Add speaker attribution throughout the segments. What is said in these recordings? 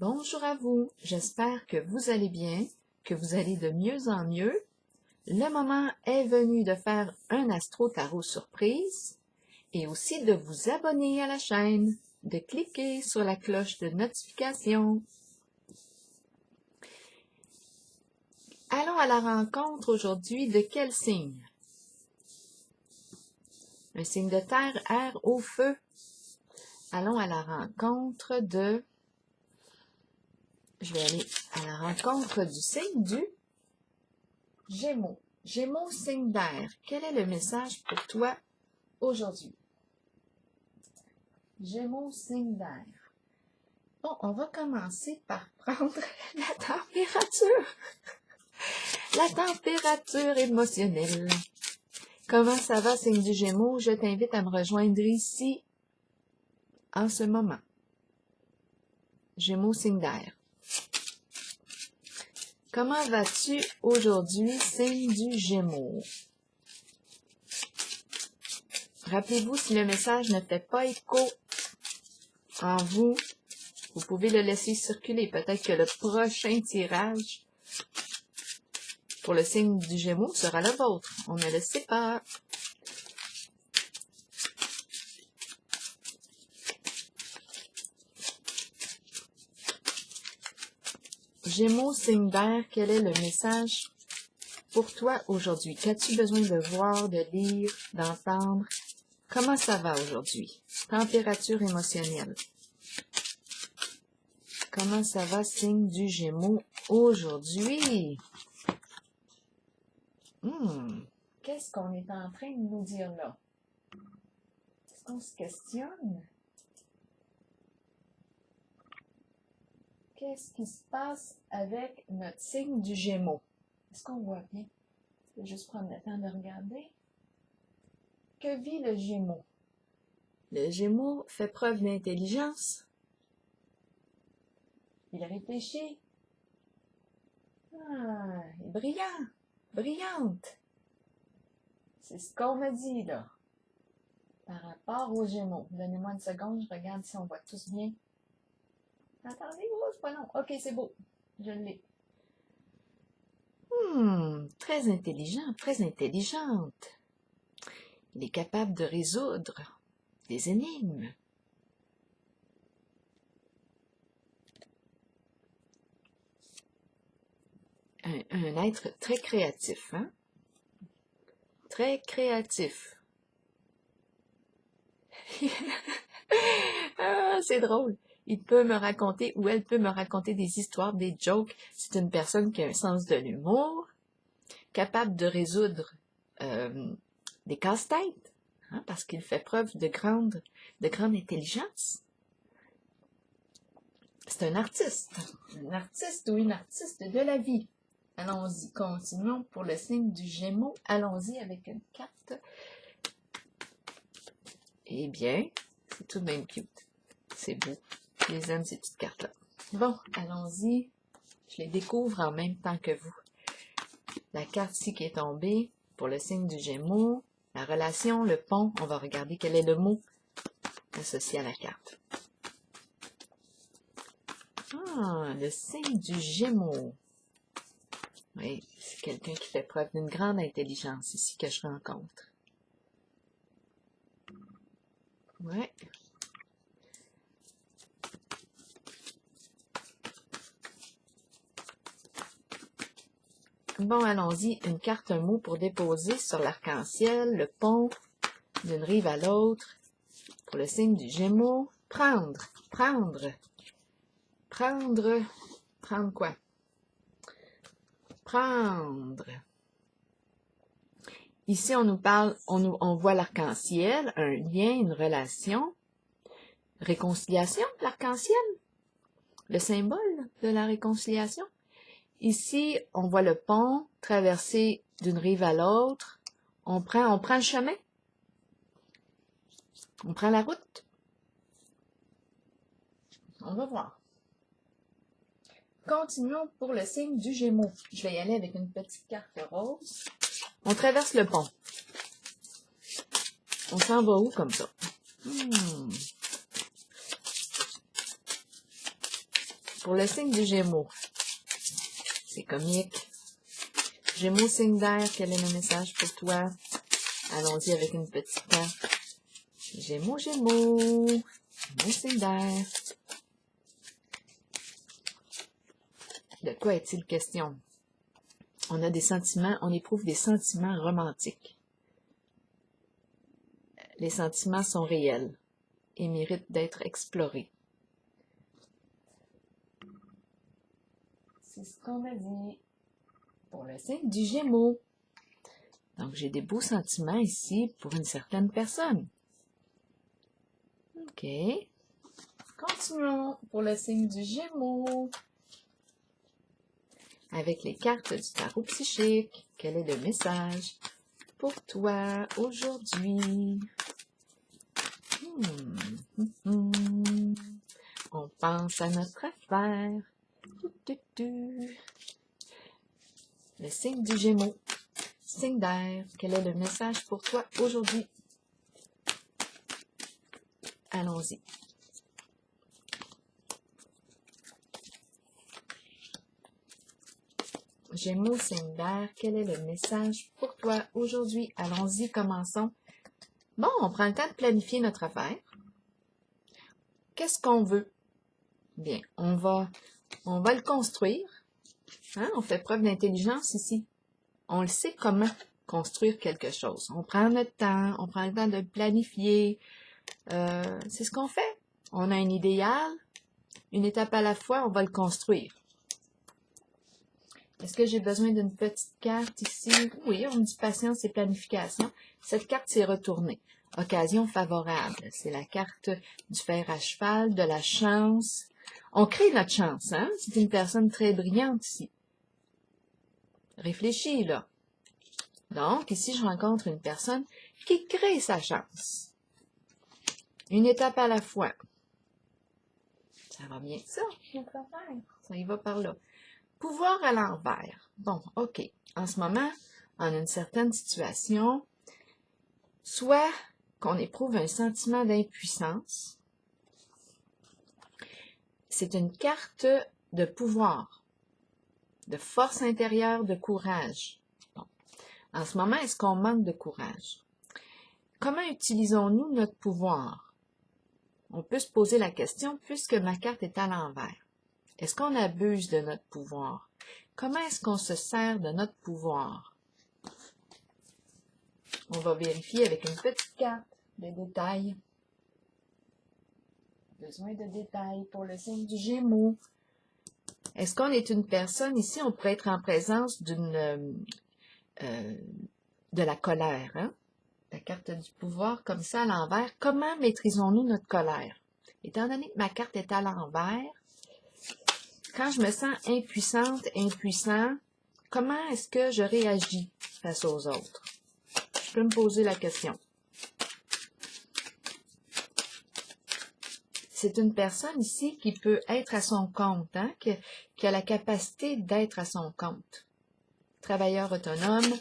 Speaker 1: Bonjour à vous, j'espère que vous allez bien, que vous allez de mieux en mieux. Le moment est venu de faire un Astro Tarot surprise et aussi de vous abonner à la chaîne, de cliquer sur la cloche de notification. Allons à la rencontre aujourd'hui de quel signe? Un signe de terre, air, eau, feu. Allons à la rencontre de... Je vais aller à la rencontre du signe du Gémeaux. Gémeaux, signe d'air. Quel est le message pour toi aujourd'hui? Gémeaux, signe d'air. Bon, on va commencer par prendre la température. La température émotionnelle. Comment ça va, signe du Gémeaux? Je t'invite à me rejoindre ici en ce moment. Gémeaux, signe d'air. Comment vas-tu aujourd'hui, signe du Gémeaux? Rappelez-vous, si le message ne fait pas écho en vous, vous pouvez le laisser circuler. Peut-être que le prochain tirage pour le signe du Gémeaux sera le vôtre. On ne le sait pas. Gémeaux, signe d'air, quel est le message pour toi aujourd'hui? Qu'as-tu besoin de voir, de lire, d'entendre? Comment ça va aujourd'hui? Température émotionnelle. Comment ça va, signe du Gémeaux, aujourd'hui? Qu'est-ce qu'on est en train de nous dire là? Est-ce qu'on se questionne? Qu'est-ce qui se passe avec notre signe du Gémeaux? Est-ce qu'on voit bien? Je vais juste prendre le temps de regarder. Que vit le Gémeaux? Le Gémeaux fait preuve d'intelligence. Il réfléchit. Ah, il est brillant, brillante. C'est ce qu'on me dit, là. Par rapport aux Gémeaux. Donnez-moi une seconde, je regarde si on voit tous bien. Attendez, oh, c'est pas long. Ok, c'est beau. Je l'ai. Très intelligent, très intelligente. Il est capable de résoudre des énigmes. Un être très créatif, hein? Très créatif. Ah, c'est drôle. Il peut me raconter, ou elle peut me raconter des histoires, des jokes. C'est une personne qui a un sens de l'humour, capable de résoudre des casse-têtes, hein, parce qu'il fait preuve de grande intelligence. C'est un artiste ou une artiste de la vie. Allons-y, continuons pour le signe du Gémeaux. Allons-y avec une carte. Eh bien, c'est tout de même cute. C'est beau. Je les aime, ces petites cartes-là. Bon, allons-y. Je les découvre en même temps que vous. La carte ici qui est tombée pour le signe du Gémeaux. La relation, le pont. On va regarder quel est le mot associé à la carte. Ah, le signe du Gémeaux. Oui, c'est quelqu'un qui fait preuve d'une grande intelligence ici que je rencontre. Ouais. Bon, allons-y. Une carte, un mot pour déposer sur l'arc-en-ciel, le pont, d'une rive à l'autre. Pour le signe du Gémeaux, prendre, prendre. Prendre, prendre quoi? Prendre. Ici, on nous parle, on voit l'arc-en-ciel, un lien, une relation. Réconciliation, l'arc-en-ciel. Le symbole de la réconciliation. Ici, on voit le pont traverser d'une rive à l'autre. On prend le chemin. On prend la route. On va voir. Continuons pour le signe du Gémeaux. Je vais y aller avec une petite carte rose. On traverse le pont. On s'en va où comme ça? Pour le signe du Gémeaux, c'est comique. Gémeaux, signe d'air, quel est le message pour toi? Allons-y avec une petite carte. Gémeaux, Gémeaux, Gémeaux, signe d'air. De quoi est-il question? On a des sentiments, on éprouve des sentiments romantiques. Les sentiments sont réels et méritent d'être explorés. C'est ce qu'on a dit pour le signe du Gémeaux. Donc, j'ai des beaux sentiments ici pour une certaine personne. OK. Continuons pour le signe du Gémeaux. Avec les cartes du tarot psychique, quel est le message pour toi aujourd'hui? On pense à notre affaire. Le signe du Gémeaux, signe d'air, quel est le message pour toi aujourd'hui? Allons-y. Gémeaux, signe d'air, quel est le message pour toi aujourd'hui? Allons-y, commençons. Bon, on prend le temps de planifier notre affaire. Qu'est-ce qu'on veut? Bien, on va le construire. Hein? On fait preuve d'intelligence ici. On le sait comment construire quelque chose. On prend notre temps, on prend le temps de le planifier. C'est ce qu'on fait. On a un idéal, une étape à la fois, on va le construire. Est-ce que j'ai besoin d'une petite carte ici? Oui, on me dit patience et planification. Cette carte s'est retournée. Occasion favorable. C'est la carte du fer à cheval, de la chance. On crée notre chance, hein? C'est une personne très brillante ici. Réfléchis, là. Donc, ici, je rencontre une personne qui crée sa chance. Une étape à la fois. Ça va bien, ça, notre affaire. Ça y va par là. Pouvoir à l'envers. Bon, OK. En ce moment, on a une certaine situation, soit qu'on éprouve un sentiment d'impuissance. C'est une carte de pouvoir, de force intérieure, de courage. Bon. En ce moment, est-ce qu'on manque de courage? Comment utilisons-nous notre pouvoir? On peut se poser la question, puisque ma carte est à l'envers. Est-ce qu'on abuse de notre pouvoir? Comment est-ce qu'on se sert de notre pouvoir? On va vérifier avec une petite carte de détails. Besoin de détails pour le signe du Gémeaux. Est-ce qu'on est une personne, ici, on pourrait être en présence de la colère, hein? La carte du pouvoir, comme ça, à l'envers. Comment maîtrisons-nous notre colère? Étant donné que ma carte est à l'envers, quand je me sens impuissante, impuissant, comment est-ce que je réagis face aux autres? Je peux me poser la question. C'est une personne ici qui peut être à son compte, hein, qui a la capacité d'être à son compte. Travailleur autonome.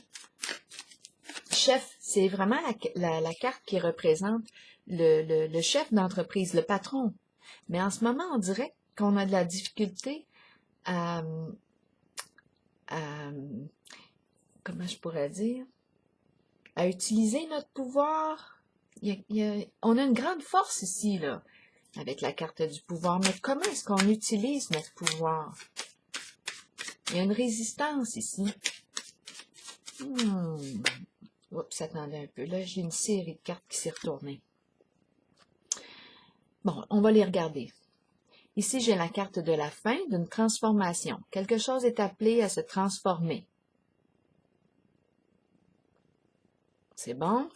Speaker 1: Chef, c'est vraiment la carte qui représente le chef d'entreprise, le patron. Mais en ce moment, on dirait qu'on a de la difficulté à comment je pourrais dire, à utiliser notre pouvoir. On a une grande force ici, là, avec la carte du pouvoir. Mais comment est-ce qu'on utilise notre pouvoir? Il y a une résistance ici. Oups, attendez un peu. Là, j'ai une série de cartes qui s'est retournée. Bon, on va les regarder. Ici, j'ai la carte de la fin, d'une transformation. Quelque chose est appelé à se transformer. C'est bon?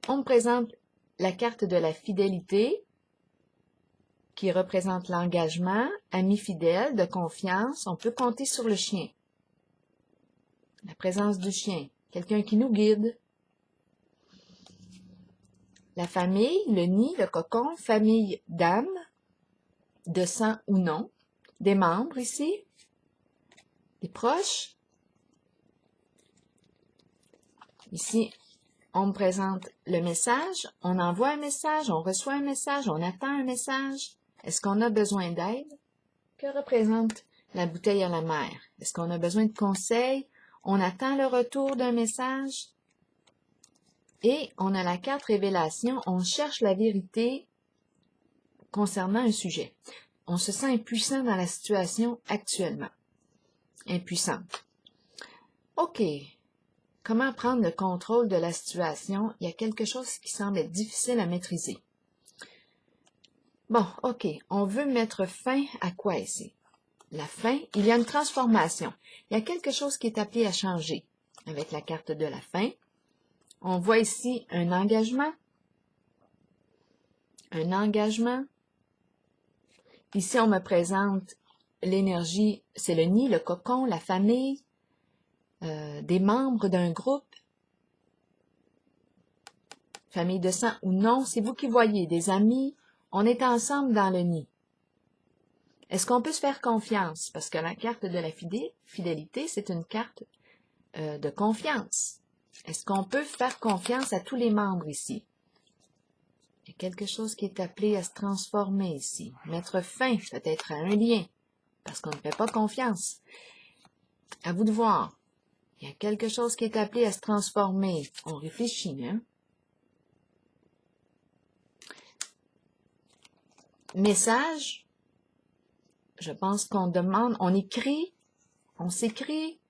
Speaker 1: On me présente la carte de la fidélité, qui représente l'engagement, ami fidèle, de confiance. On peut compter sur le chien. La présence du chien. Quelqu'un qui nous guide. La famille, le nid, le cocon, famille d'âme, de sang ou non. Des membres ici. Des proches. Ici, on me présente le message. On envoie un message, on reçoit un message, on attend un message. Est-ce qu'on a besoin d'aide? Que représente la bouteille à la mer? Est-ce qu'on a besoin de conseils? On attend le retour d'un message? Et on a la carte révélation. On cherche la vérité concernant un sujet. On se sent impuissant dans la situation actuellement. Impuissante. OK. Comment prendre le contrôle de la situation? Il y a quelque chose qui semble être difficile à maîtriser. Bon, OK. On veut mettre fin à quoi ici? La fin, il y a une transformation. Il y a quelque chose qui est appelé à changer. Avec la carte de la fin, on voit ici un engagement. Un engagement. Ici, on me présente l'énergie, c'est le nid, le cocon, la famille, des membres d'un groupe, famille de sang ou non, c'est vous qui voyez, des amis, on est ensemble dans le nid. Est-ce qu'on peut se faire confiance? Parce que la carte de la fidélité, c'est une carte de confiance. Est-ce qu'on peut faire confiance à tous les membres ici? Il y a quelque chose qui est appelé à se transformer ici. Mettre fin peut-être à un lien, parce qu'on ne fait pas confiance. À vous de voir. Il y a quelque chose qui est appelé à se transformer. On réfléchit, hein? Message. Je pense qu'on demande, on écrit, on s'écrit,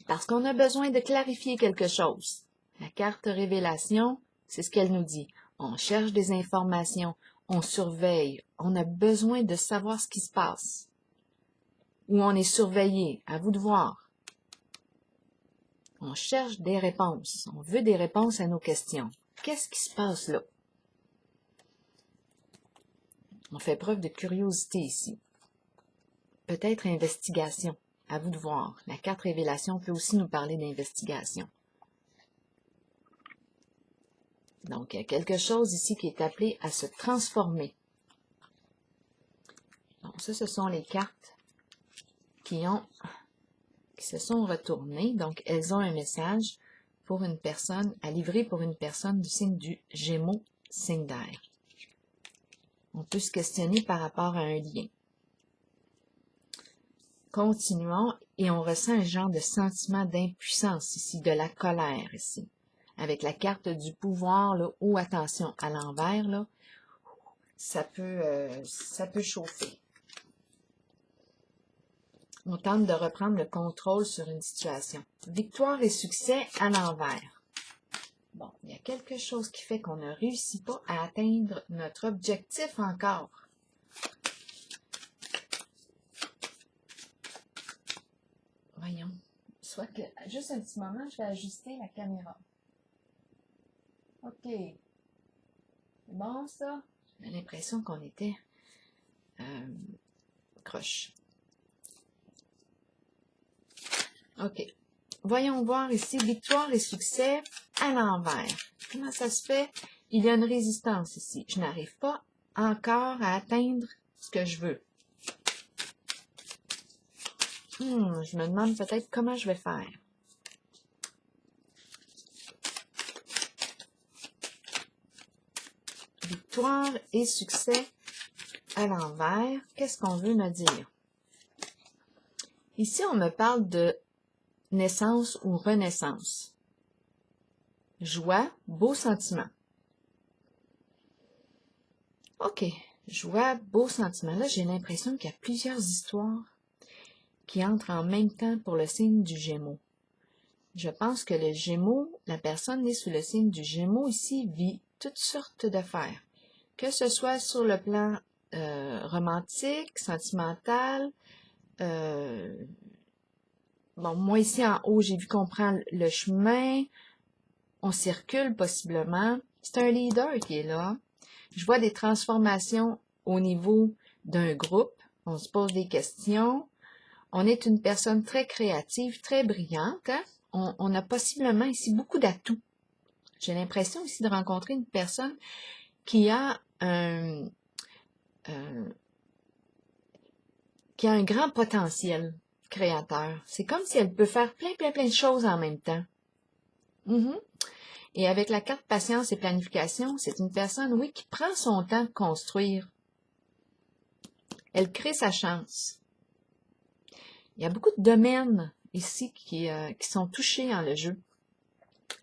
Speaker 1: parce qu'on a besoin de clarifier quelque chose. La carte révélation, c'est ce qu'elle nous dit. On cherche des informations, on surveille, on a besoin de savoir ce qui se passe. Ou on est surveillé, à vous de voir. On cherche des réponses, on veut des réponses à nos questions. Qu'est-ce qui se passe là? On fait preuve de curiosité ici. Peut-être investigation, à vous de voir. La carte révélation peut aussi nous parler d'investigation. Donc, il y a quelque chose ici qui est appelé à se transformer. Donc, ça, ce sont les cartes qui se sont retournées. Donc, elles ont un message pour une personne, à livrer pour une personne du signe du Gémeaux, signe d'air. On peut se questionner par rapport à un lien. Continuons et on ressent un genre de sentiment d'impuissance ici, de la colère ici. Avec la carte du pouvoir, là, ou attention, à l'envers, là, ça peut chauffer. On tente de reprendre le contrôle sur une situation. Victoire et succès à l'envers. Bon, il y a quelque chose qui fait qu'on ne réussit pas à atteindre notre objectif encore. Voyons. Soit que, juste un petit moment, je vais ajuster la caméra. OK. C'est bon, ça? J'ai l'impression qu'on était croche. OK. Voyons voir ici, victoire et succès à l'envers. Comment ça se fait? Il y a une résistance ici. Je n'arrive pas encore à atteindre ce que je veux. Je me demande peut-être comment je vais faire. Victoire et succès à l'envers. Qu'est-ce qu'on veut me dire? Ici, on me parle de naissance ou renaissance. Joie, beau sentiment. OK. Joie, beau sentiment. Là, j'ai l'impression qu'il y a plusieurs histoires qui entrent en même temps pour le signe du Gémeaux. Je pense que le Gémeaux, la personne née sous le signe du Gémeaux ici, vit toutes sortes d'affaires. Que ce soit sur le plan romantique, sentimental. Bon, moi ici en haut, j'ai vu qu'on prend le chemin. On circule possiblement. C'est un leader qui est là. Je vois des transformations au niveau d'un groupe. On se pose des questions. On est une personne très créative, très brillante. Hein? On a possiblement ici beaucoup d'atouts. J'ai l'impression ici de rencontrer une personne qui a un grand potentiel créateur. C'est comme si elle peut faire plein de choses en même temps. Et avec la carte patience et planification, c'est une personne, oui, qui prend son temps de construire Elle crée sa chance. Il y a beaucoup de domaines ici qui sont touchés dans le jeu.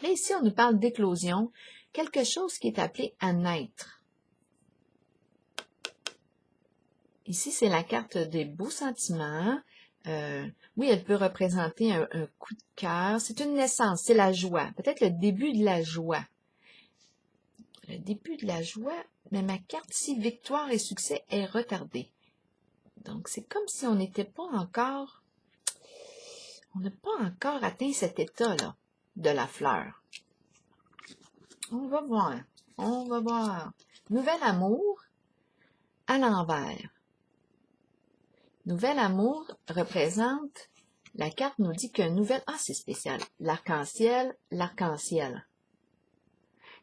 Speaker 1: Là, ici, on nous parle d'éclosion, quelque chose qui est appelé à naître. Ici, c'est la carte des beaux sentiments. Oui, elle peut représenter un coup de cœur. C'est une naissance, c'est la joie. Peut-être le début de la joie. Le début de la joie, mais ma carte ici, victoire et succès, est retardée. Donc, c'est comme si on n'était pas encore... On n'a pas encore atteint cet état-là de la fleur. On va voir. On va voir. Nouvel amour à l'envers. Nouvel amour représente, la carte nous dit qu'un nouvel... Ah, c'est spécial. L'arc-en-ciel, l'arc-en-ciel.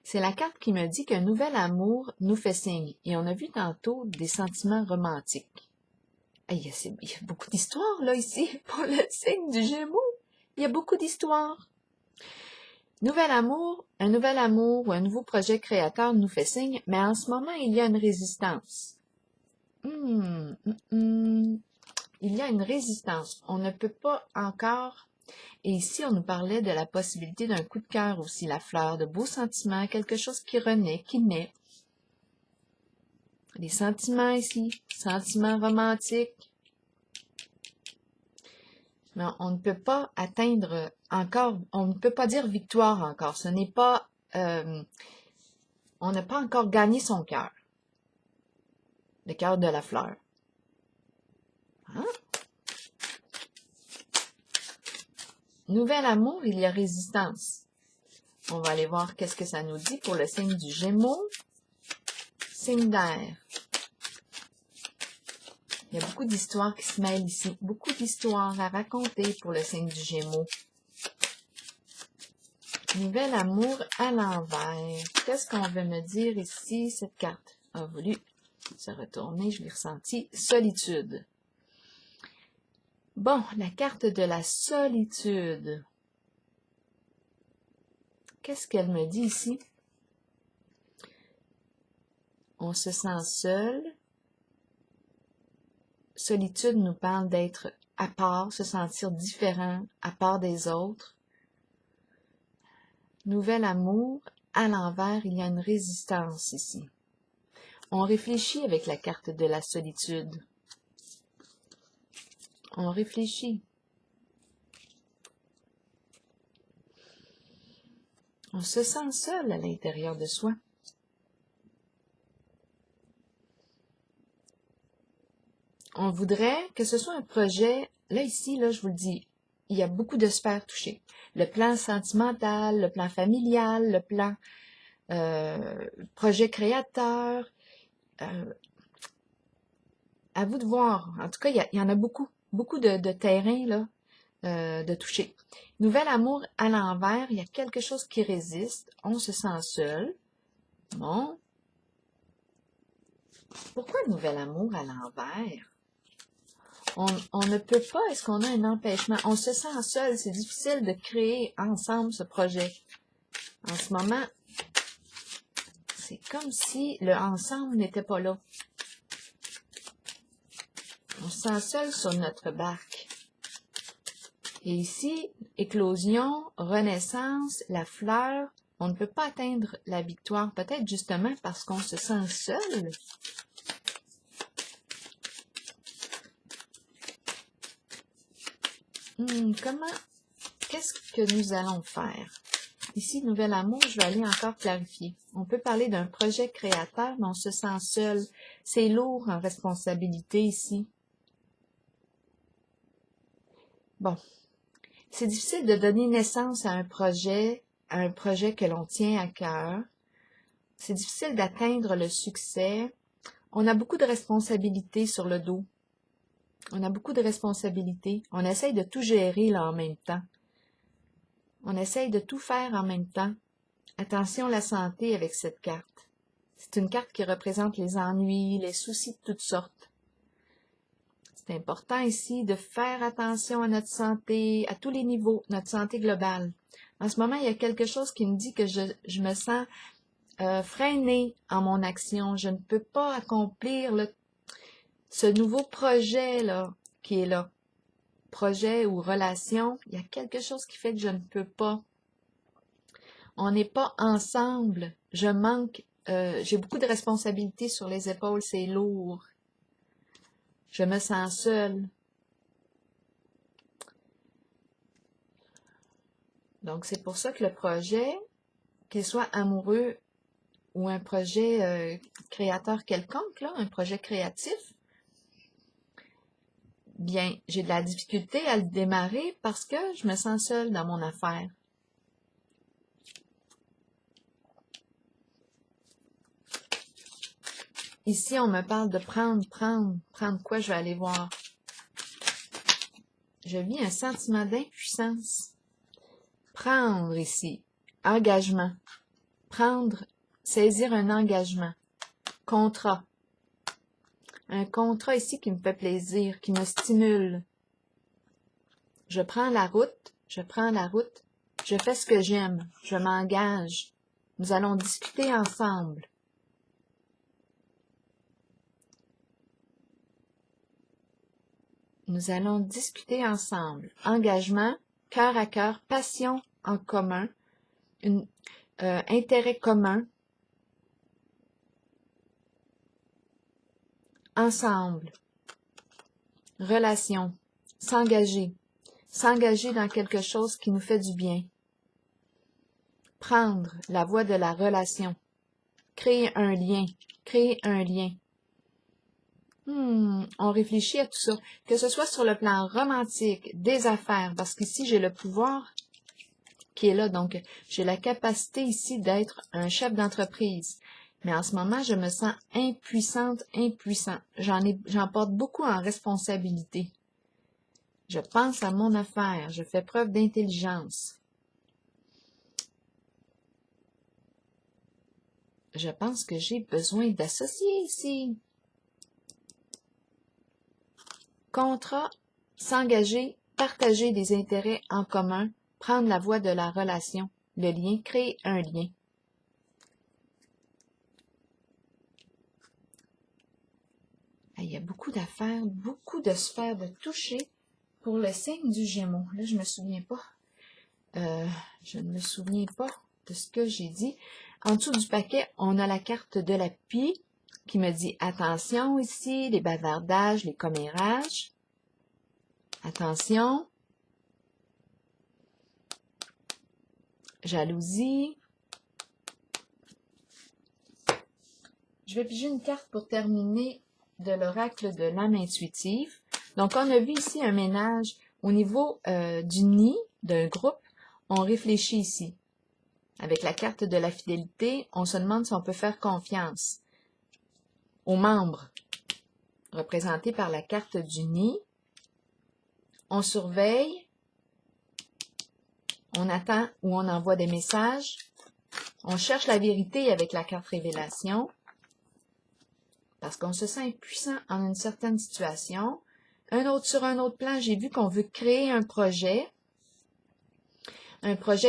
Speaker 1: C'est la carte qui me dit qu'un nouvel amour nous fait signe. Et on a vu tantôt des sentiments romantiques. Il y a beaucoup d'histoires, là, ici, pour le signe du Gémeaux. Il y a beaucoup d'histoires. Nouvel amour, un nouvel amour ou un nouveau projet créateur nous fait signe, mais en ce moment, il y a une résistance. Il y a une résistance. On ne peut pas encore... Et ici, on nous parlait de la possibilité d'un coup de cœur aussi, la fleur, de beaux sentiments, quelque chose qui renaît, qui naît. Les sentiments ici, sentiments romantiques. Mais on ne peut pas atteindre encore, on ne peut pas dire victoire encore. Ce n'est pas, on n'a pas encore gagné son cœur. Le cœur de la fleur. Hein? Nouvel amour, il y a résistance. On va aller voir qu'est-ce que ça nous dit pour le signe du Gémeaux. Signe d'air. Il y a beaucoup d'histoires qui se mêlent ici. Beaucoup d'histoires à raconter pour le signe du Gémeaux. Nouvel amour à l'envers. Qu'est-ce qu'on veut me dire ici? Cette carte a voulu se retourner. Je l'ai ressenti. Solitude. Bon, la carte de la solitude. Qu'est-ce qu'elle me dit ici? On se sent seul. Solitude nous parle d'être à part, se sentir différent, à part des autres. Nouvel amour, à l'envers, il y a une résistance ici. On réfléchit avec la carte de la solitude. On réfléchit. On se sent seul à l'intérieur de soi. On voudrait que ce soit un projet, là ici, là je vous le dis, il y a beaucoup de sphères touchées. Le plan sentimental, le plan familial, le plan projet créateur. À vous de voir. En tout cas, il y en a beaucoup de terrains là, de toucher. Nouvel amour à l'envers, il y a quelque chose qui résiste. On se sent seul. Bon. Pourquoi nouvel amour à l'envers? On ne peut pas, est-ce qu'on a un empêchement? On se sent seul, c'est difficile de créer ensemble ce projet. En ce moment, c'est comme si le ensemble n'était pas là. On se sent seul sur notre barque. Et ici, éclosion, renaissance, la fleur, on ne peut pas atteindre la victoire, peut-être justement parce qu'on se sent seul. Qu'est-ce que nous allons faire? Ici, nouvel amour, je vais aller encore clarifier. On peut parler d'un projet créateur, mais on se sent seul. C'est lourd en responsabilité ici. Bon, c'est difficile de donner naissance à un projet que l'on tient à cœur. C'est difficile d'atteindre le succès. On a beaucoup de responsabilités sur le dos. On a beaucoup de responsabilités. On essaye de tout gérer là en même temps. On essaye de tout faire en même temps. Attention la santé avec cette carte. C'est une carte qui représente les ennuis, les soucis de toutes sortes. C'est important ici de faire attention à notre santé, à tous les niveaux, notre santé globale. En ce moment, il y a quelque chose qui me dit que je me sens freinée en mon action. Je ne peux pas accomplir ce nouveau projet-là qui est là, projet ou relation, il y a quelque chose qui fait que je ne peux pas. On n'est pas ensemble. Je manque, j'ai beaucoup de responsabilités sur les épaules, c'est lourd. Je me sens seule. Donc, c'est pour ça que le projet, qu'il soit amoureux ou un projet créateur quelconque, là, un projet créatif, bien, j'ai de la difficulté à le démarrer parce que je me sens seule dans mon affaire. Ici, on me parle de prendre quoi je vais aller voir. Je vis un sentiment d'impuissance. Prendre ici, engagement. Prendre, saisir un engagement. Contrat. Un contrat ici qui me fait plaisir, qui me stimule. Je prends la route, je fais ce que j'aime, je m'engage. Nous allons discuter ensemble. Nous allons discuter ensemble. Engagement, cœur à cœur, passion en commun, intérêt commun. Ensemble. Relation. S'engager. S'engager dans quelque chose qui nous fait du bien. Prendre la voie de la relation. Créer un lien. Créer un lien. On réfléchit à tout ça. Que ce soit sur le plan romantique, des affaires, parce qu'ici, j'ai le pouvoir qui est là. Donc, j'ai la capacité ici d'être un chef d'entreprise. Mais en ce moment, je me sens impuissante, impuissant. J'en porte beaucoup en responsabilité. Je pense à mon affaire. Je fais preuve d'intelligence. Je pense que j'ai besoin d'associer ici. Contrat, s'engager, partager des intérêts en commun, prendre la voie de la relation, le lien, créer un lien. Il y a beaucoup d'affaires, beaucoup de sphères de toucher pour le signe du Gémeaux. Là, je me souviens pas. Je ne me souviens pas de ce que j'ai dit. En dessous du paquet, on a la carte de la pie qui me dit attention ici, les bavardages, les commérages. Attention. Jalousie. Je vais piger une carte pour terminer de l'oracle de l'âme intuitive. Donc, on a vu ici un ménage au niveau du nid d'un groupe. On réfléchit ici. Avec la carte de la fidélité, on se demande si on peut faire confiance aux membres représentés par la carte du nid. On surveille, on attend ou on envoie des messages. On cherche la vérité avec la carte révélation parce qu'on se sent impuissant en une certaine situation. Sur un autre plan, j'ai vu qu'on veut créer un projet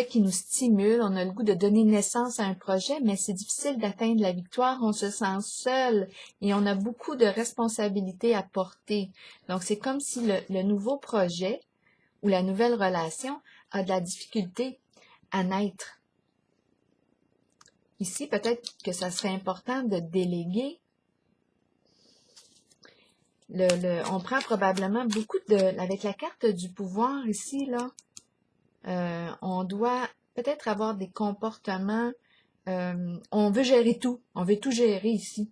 Speaker 1: qui nous stimule, on a le goût de donner naissance à un projet, mais c'est difficile d'atteindre la victoire, on se sent seul et on a beaucoup de responsabilités à porter. Donc, c'est comme si le nouveau projet ou la nouvelle relation a de la difficulté à naître. Ici, peut-être que ça serait important de déléguer. On prend probablement beaucoup avec la carte du pouvoir ici, là, on doit peut-être avoir des comportements, on veut gérer tout, on veut tout gérer ici.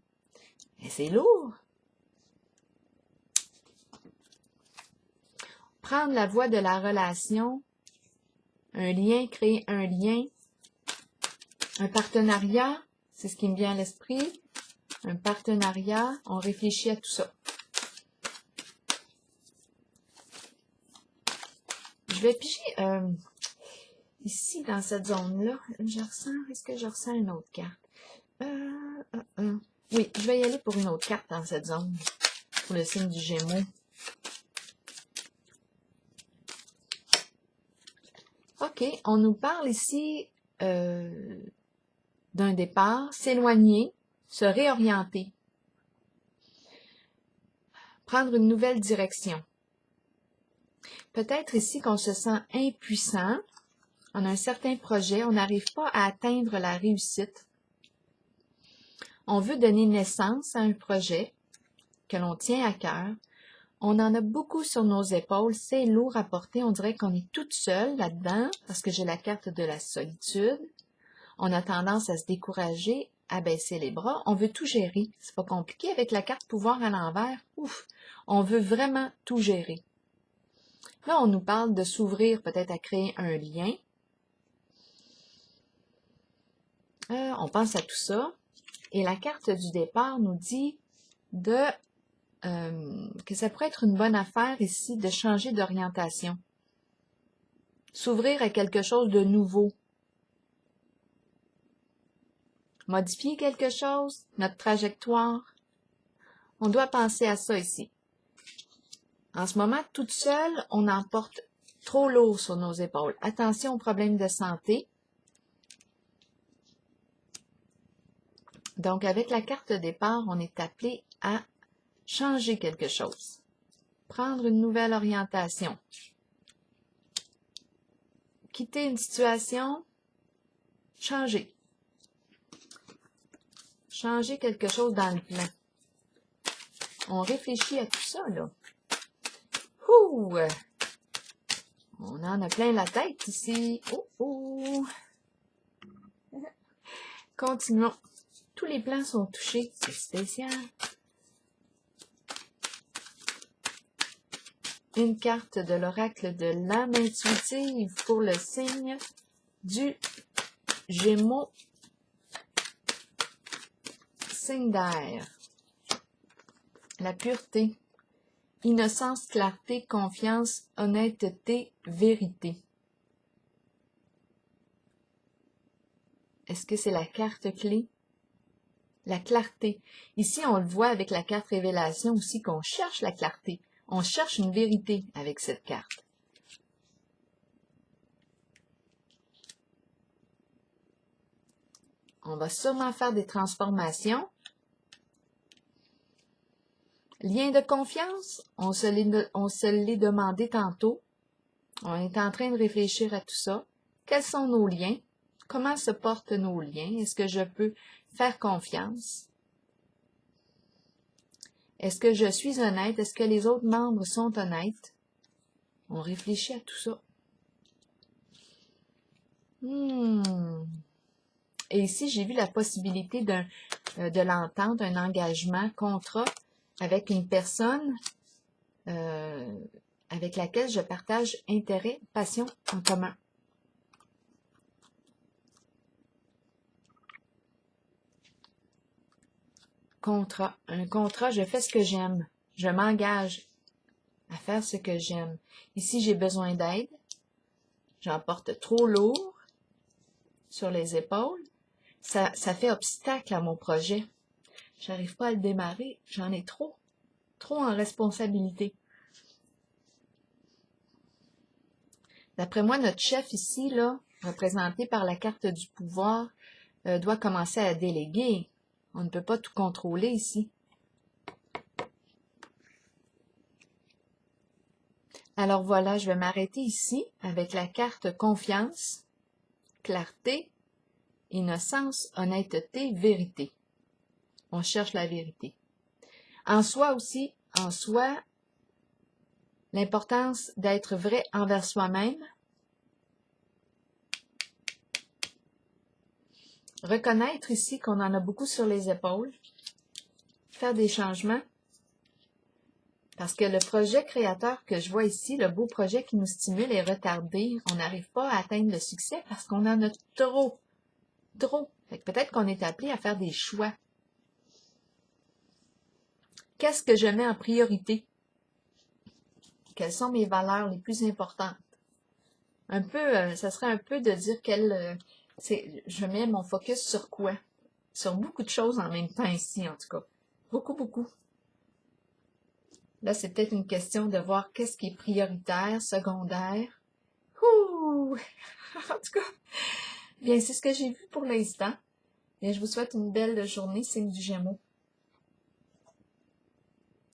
Speaker 1: Mais c'est lourd. Prendre la voie de la relation, un lien, créer un lien, un partenariat, c'est ce qui me vient à l'esprit. Un partenariat, on réfléchit à tout ça. Je vais piger ici, dans cette zone-là, est-ce que je ressens une autre carte? Oui, je vais y aller pour une autre carte dans cette zone, pour le signe du Gémeaux. OK, on nous parle ici d'un départ, s'éloigner, se réorienter. Prendre une nouvelle direction. Peut-être ici qu'on se sent impuissant. On a un certain projet, on n'arrive pas à atteindre la réussite. On veut donner naissance à un projet que l'on tient à cœur. On en a beaucoup sur nos épaules, c'est lourd à porter, on dirait qu'on est toute seule là-dedans, parce que j'ai la carte de la solitude. On a tendance à se décourager, à baisser les bras. On veut tout gérer. C'est pas compliqué avec la carte pouvoir à l'envers. Ouf! On veut vraiment tout gérer. Là, on nous parle de s'ouvrir peut-être à créer un lien. On pense à tout ça. Et la carte du départ nous dit que ça pourrait être une bonne affaire ici de changer d'orientation. S'ouvrir à quelque chose de nouveau. Modifier quelque chose, notre trajectoire. On doit penser à ça ici. En ce moment, toute seule, on en porte trop lourd sur nos épaules. Attention aux problèmes de santé. Donc, avec la carte de départ, on est appelé à changer quelque chose. Prendre une nouvelle orientation. Quitter une situation, changer. Changer quelque chose dans le plan. On réfléchit à tout ça, là. Ouh! On en a plein la tête ici. Oh, oh! Continuons. Tous les plans sont touchés. C'est spécial. Une carte de l'oracle de l'âme intuitive pour le signe du Gémeaux. Signe d'air. La pureté. Innocence, clarté, confiance, honnêteté, vérité. Est-ce que c'est la carte clé? La clarté. Ici, on le voit avec la carte révélation aussi qu'on cherche la clarté. On cherche une vérité avec cette carte. On va sûrement faire des transformations. Lien de confiance, on se l'est demandé tantôt. On est en train de réfléchir à tout ça. Quels sont nos liens? Comment se portent nos liens? Est-ce que je peux faire confiance? Est-ce que je suis honnête? Est-ce que les autres membres sont honnêtes? On réfléchit à tout ça. Et ici, j'ai vu la possibilité de l'entente, un engagement, contrat avec une personne avec laquelle je partage intérêt, passion en commun. Contrat. Un contrat, je fais ce que j'aime. Je m'engage à faire ce que j'aime. Ici, j'ai besoin d'aide. J'en porte trop lourd sur les épaules. Ça fait obstacle à mon projet. J'arrive pas à le démarrer. J'en ai trop en responsabilité. D'après moi, notre chef ici, là, représenté par la carte du pouvoir, doit commencer à déléguer. On ne peut pas tout contrôler ici. Alors voilà, je vais m'arrêter ici avec la carte confiance, clarté, innocence, honnêteté, vérité. On cherche la vérité. En soi aussi, l'importance d'être vrai envers soi-même, reconnaître ici qu'on en a beaucoup sur les épaules, faire des changements, parce que le projet créateur que je vois ici, le beau projet qui nous stimule est retardé. On n'arrive pas à atteindre le succès parce qu'on en a trop. Peut-être qu'on est appelé à faire des choix. Qu'est-ce que je mets en priorité? Quelles sont mes valeurs les plus importantes? Ça serait un peu de dire je mets mon focus sur quoi? Sur beaucoup de choses en même temps ici, en tout cas. Beaucoup. Là, c'est peut-être une question de voir qu'est-ce qui est prioritaire, secondaire. Ouh! En tout cas, bien, c'est ce que j'ai vu pour l'instant. Et je vous souhaite une belle journée, signe du Gémeaux.